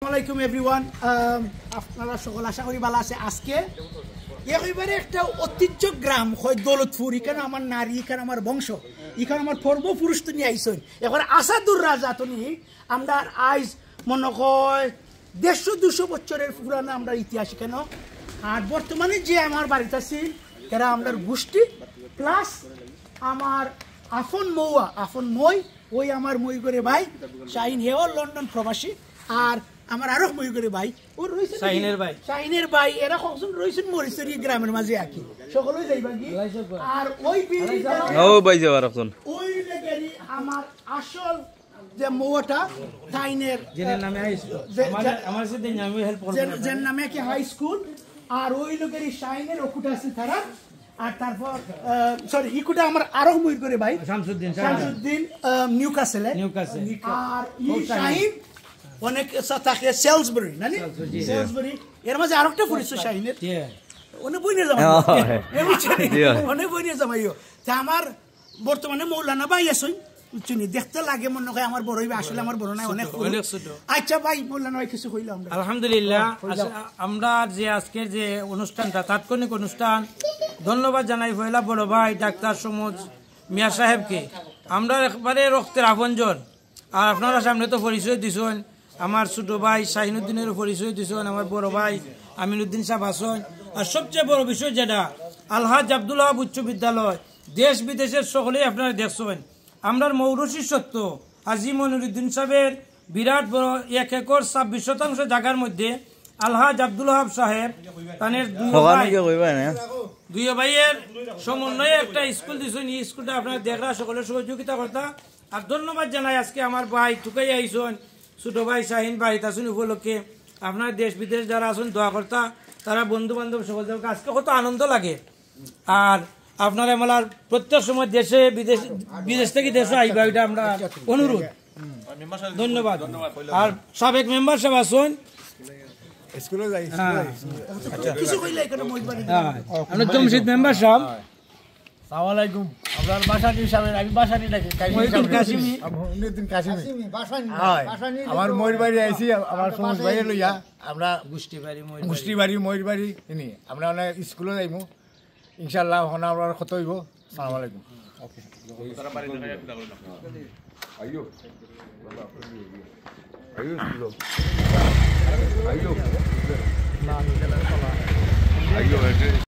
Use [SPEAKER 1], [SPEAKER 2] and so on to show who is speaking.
[SPEAKER 1] আসসালামু এভরিওয়ান আপনারা সকল আশা করি ভালো আছে আজকে একেবারে একটা ঐতিহ্য গ্রাম হয় দৌলতপুর এখানে আমার নারী এখানে আমার বংশ এখানে আমার পূর্বপুরুষ তো নিয়ে আইসন এবার আসাদুর রাজা তো নিয়ে আমরা আইজ মনে হয় 150-200 বছরের পুরানো আমরা ইতিহাস এখানে আর বর্তমানে যে আমার বাড়িতে আছি এরা আমরা গোষ্ঠী প্লাস আমার আফন মই ওই আমার মই করে ভাই শাহিন হেও লন্ডন প্রবাসী আর আমার আরো মই করে ভাই ও রইছে শাহিনের ভাই এরা কখন রইছেন মরিচুরি গ্রামের মাঝে আকি সকলে যাইবা কি আর ওই বিল্ডিং ও ভাই যাবার এখন ওই লেগেরি আমার আসল যে মোটা শাহিনের জেনের নামে হাই স্কুল আমার সাথে নামে হেল্প করবে জেন নামে কি হাই স্কুল আর ওই লেগেরি শাহিনের ওকুটা আছে তারা আর তারপর সরি ইকুটা আমার আরো মই করে ভাই শামসুদ্দিন নিউকাসেলে আর এই শাহিন অনেক থাকে সেলসবরি নানি সেলসবরি এর মাঝে আরেকটা পরিচয় শাহিনের অনেক বই নিয়ে যাবো অনেক বই নিয়ে যাবো তা আমার বর্তমানে মৌলানা ভাই আসুন চিনি দেখতে লাগে মনে হয় আমার বড় আসলে আমার বড় নাই অনেক ছোট আচ্ছা ভাই মৌলানা ভাই কিছু কইলাম
[SPEAKER 2] আলহামদুলিল্লাহ আমরা যে আজকের যে অনুষ্ঠানটা তাৎক্ষণিক অনুষ্ঠান ধন্যবাদ জানাই পয়লা বড় ভাই ডাক্তার সমজ মিয়া সাহেবকে আমরা একবারে রক্তের আপনজন আর আপনারা সামনে তো পরিচয় দিছেন আমার ছোট ভাই শাহিনুদ্দিনেরও পরিচয় দিছেন আমার বড় ভাই আমিনুদ্দিন সাহেব আসন আর সবচেয়ে বড় বিষয় যেটা আলহাজ আব্দুল ওয়াহাব উচ্চ বিদ্যালয় দেশ বিদেশের সকলেই আপনারা দেখছেন আমরা মৌরসি সত্য হাজী মনিরুদ্দিন সাহেবের বিরাট বড় 1 একর 26 শতাংশ জায়গার মধ্যে আলহাজ আব্দুল ওয়াহাব সাহেব তানের দুই ভাইয়ের সমন্বয়ে একটা স্কুল দিছেন এই স্কুলটা আপনারা দেখরা সকলের সহযোগিতা করতা আর ধন্যবাদ জানাই আজকে আমার ভাই টুকাই আইসন ছোট ভাই শাহিন ভাই তাসুন উপলক্ষে আপনার দেশ বিদেশ যারা আছেন দোয়া কর্তা তারা বন্ধু বান্ধব সকলকে আজকে কত আনন্দ লাগে আর আপনারা আমার প্রত্যেক সময় দেশে বিদেশ থেকে দেশে আইবা এটা আমরা অনুরোধ ধন্যবাদ আর সাবেক মেম্বার সাহেব আসুন আমরা জমশিদ মেম্বার সাহেব
[SPEAKER 3] আসসালামাইকুম আপনার বাসানি সাহেব আমি বাসানি ডাকি
[SPEAKER 2] কাশিমি
[SPEAKER 3] আমার ময়ূর বাড়ি আইছি আমার সমস্ত ভাই লইয়া আমরা গোষ্ঠী বাড়ি ময়ূর বাড়ি কিনি আমরা অনেক স্কুলে যাইমু ইনশাল্লাহ হনা আপনার কত হইব আসসালামাইকুম